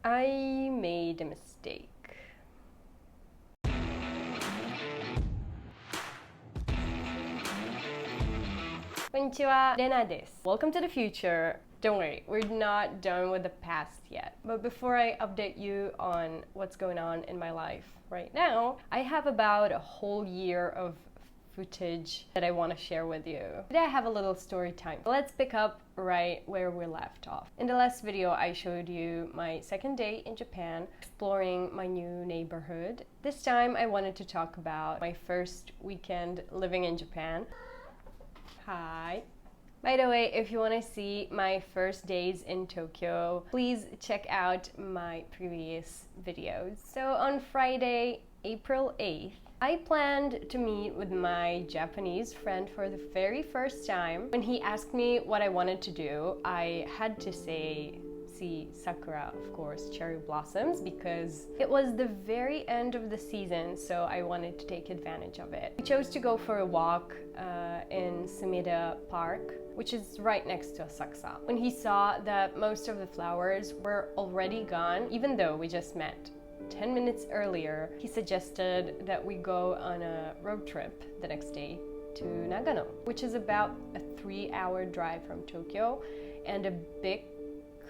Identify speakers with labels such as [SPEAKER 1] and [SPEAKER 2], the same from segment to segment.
[SPEAKER 1] I made a mistake. Konnichiwa, Rena desu. Welcome to the future. Don't worry, we're not done with the past yet. But before I update you on what's going on in my life right now, I have about a whole year of footage that I want to share with you. Today I have a little story time. Let's pick up right where we left off. In the last video I showed you my second day in Japan, exploring my new neighborhood. This time I wanted to talk about my first weekend living in Japan. Hi. By the way, if you want to see my first days in Tokyo, please check out my previous videos. So on Friday, April 8th, I planned to meet with my Japanese friend for the very first time. When he asked me what I wanted to do, I had to say see sakura, of course, cherry blossoms, because it was the very end of the season, so I wanted to take advantage of it. We chose to go for a walk in Sumida Park, which is right next to Asakusa. When he saw that most of the flowers were already gone, even though we just met 10 minutes earlier, he suggested that we go on a road trip the next day to Nagano, which is about a 3-hour drive from Tokyo and a bit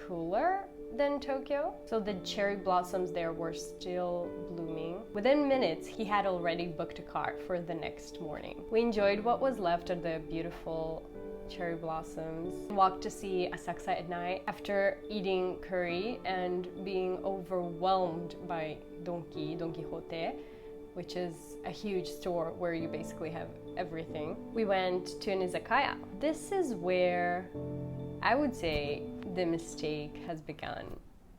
[SPEAKER 1] cooler than Tokyo. So the cherry blossoms there were still blooming. Within minutes, he had already booked a car for the next morning. We enjoyed what was left of the beautiful cherry blossoms, walked to see Asakusa at night after eating curry and being overwhelmed by Don Quixote, which is a huge store where you basically have everything. We went to an izakaya. This is where I would say the mistake has begun.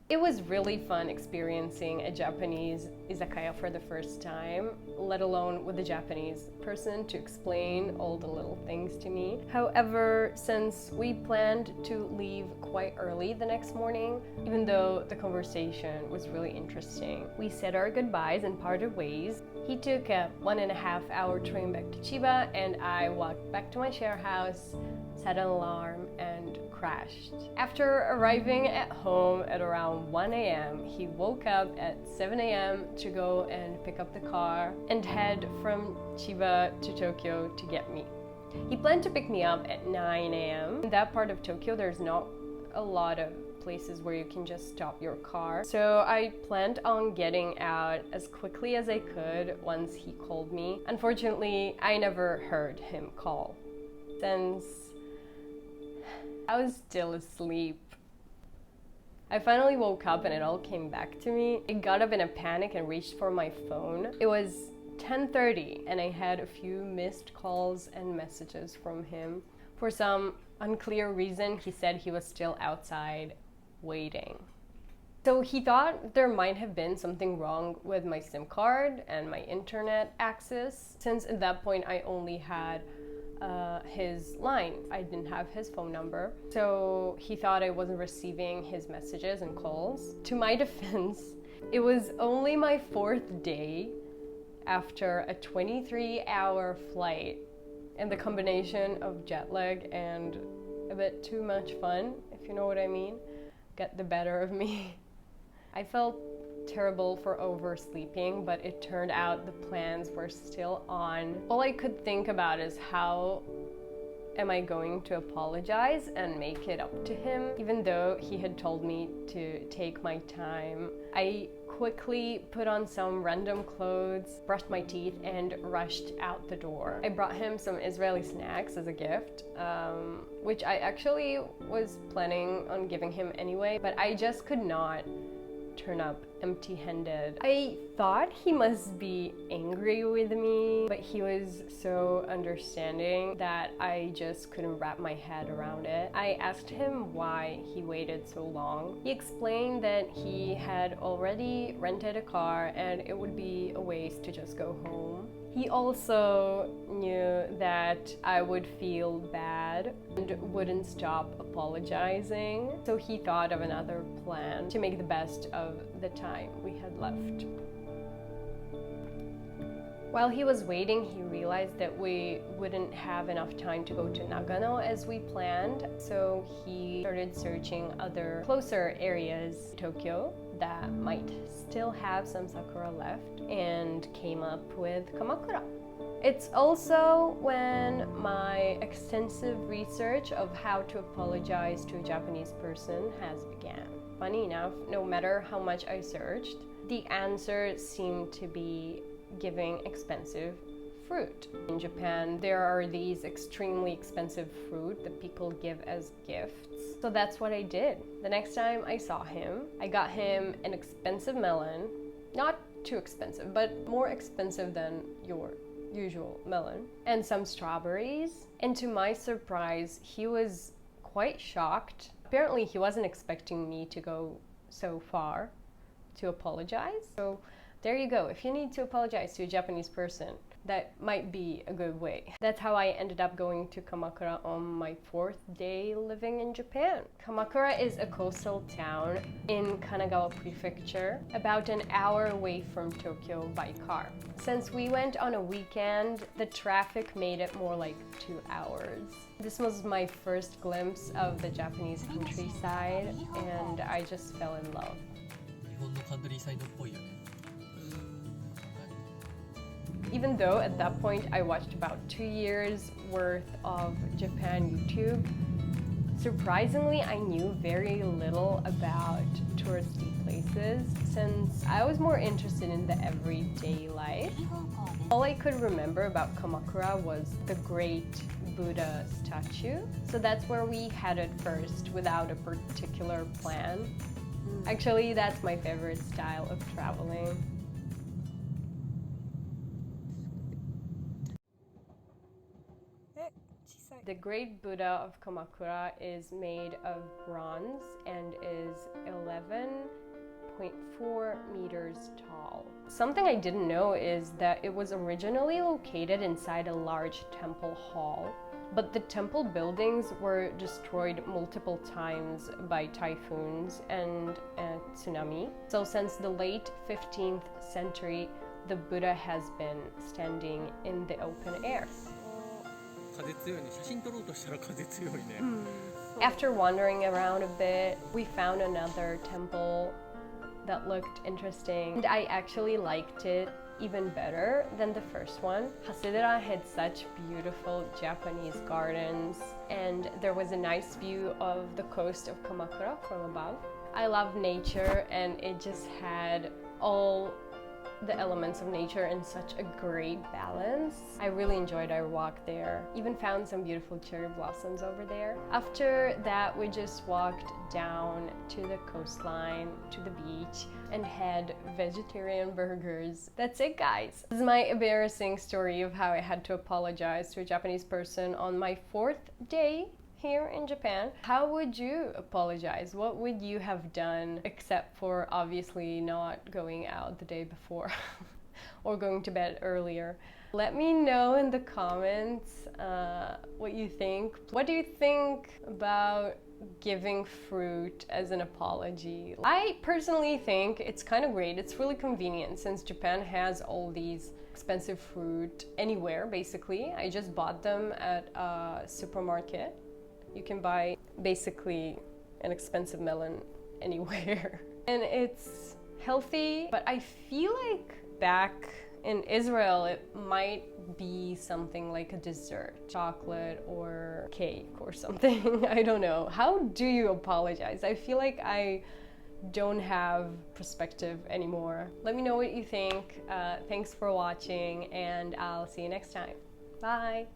[SPEAKER 1] It was really fun experiencing a Japanese izakaya for the first time, let alone with a Japanese person to explain all the little things to me. However, since we planned to leave quite early the next morning, even though the conversation was really interesting, we said our goodbyes and parted ways. He took a 1.5-hour train back to Chiba, and I walked back to my share house, set an alarm, and crashed. After arriving at home at around 1 a.m., he woke up at 7 a.m. to go and pick up the car and head from Chiba to Tokyo to get me. He planned to pick me up at 9 a.m. In that part of Tokyo, there's not a lot of places where you can just stop your car. So I planned on getting out as quickly as I could once he called me. Unfortunately, I never heard him call, since I was still asleep. I finally woke up and it all came back to me. I got up in a panic and reached for my phone. It was 10:30 and I had a few missed calls and messages from him. For some unclear reason, he said he was still outside waiting. So he thought there might have been something wrong with my SIM card and my internet access, since at that point I only had his line. I didn't have his phone number. So he thought I wasn't receiving his messages and calls. To my defense, it was only my 4th day after a 23-hour flight, and the combination of jet lag and a bit too much fun, if you know what I mean, got the better of me. I felt terrible for oversleeping, but it turned out the plans were still on. All I could think about is how am I going to apologize and make it up to him, even though he had told me to take my time. I quickly put on some random clothes, brushed my teeth, and rushed out the door. I brought him some Israeli snacks as a gift, which I actually was planning on giving him anyway, but I just could not turn up empty-handed. I thought he must be angry with me, but he was so understanding that I just couldn't wrap my head around it. I asked him why he waited so long. He explained that he had already rented a car and it would be a waste to just go home. He also knew that I would feel bad and wouldn't stop apologizing, so he thought of another plan to make the best of the time we had left. While he was waiting, he realized that we wouldn't have enough time to go to Nagano as we planned, so he started searching other closer areas in Tokyo that might still have some sakura left and came up with Kamakura. It's also when my extensive research of how to apologize to a Japanese person has began. Funny enough, no matter how much I searched, the answer seemed to be giving expensive fruit. In Japan, there are these extremely expensive fruit that people give as gifts. So that's what I did. The next time I saw him, I got him an expensive melon. Not too expensive, but more expensive than your usual melon. And some strawberries. And to my surprise, he was quite shocked. Apparently, he wasn't expecting me to go so far to apologize. So there you go. If you need to apologize to a Japanese person, that might be a good way. That's how I ended up going to Kamakura on my 4th day living in Japan. Kamakura is a coastal town in Kanagawa Prefecture, about an hour away from Tokyo by car. Since we went on a weekend, the traffic made it more like 2 hours. This was my first glimpse of the Japanese countryside, and I just fell in love. Even though at that point I watched about 2 years worth of Japan YouTube, surprisingly I knew very little about touristy places since I was more interested in the everyday life. All I could remember about Kamakura was the great Buddha statue, so that's where we headed first without a particular plan. Actually, that's my favorite style of traveling. The Great Buddha of Kamakura is made of bronze and is 11.4 meters tall. Something I didn't know is that it was originally located inside a large temple hall, but the temple buildings were destroyed multiple times by typhoons and a tsunami. So since the late 15th century, the Buddha has been standing in the open air. After wandering around a bit, we found another temple that looked interesting, and I actually liked it even better than the first one. Hasedera had such beautiful Japanese gardens, and there was a nice view of the coast of Kamakura from above. I love nature, and it just had all the elements of nature in such a great balance. I really enjoyed our walk there. Even found some beautiful cherry blossoms over there. After that, we just walked down to the coastline, to the beach, and had vegetarian burgers. That's it, guys. This is my embarrassing story of how I had to apologize to a Japanese person on my 4th day here in Japan. How would you apologize? What would you have done, except for obviously not going out the day before or going to bed earlier? Let me know in the comments what you think. What do you think about giving fruit as an apology? I personally think it's kind of great. It's really convenient since Japan has all these expensive fruit anywhere, basically. I just bought them at a supermarket. You can buy basically an expensive melon anywhere. And it's healthy, but I feel like back in Israel it might be something like a dessert, chocolate or cake or something. I don't know. How do you apologize? I feel like I don't have perspective anymore. Let me know what you think. Thanks for watching, and I'll see you next time. Bye!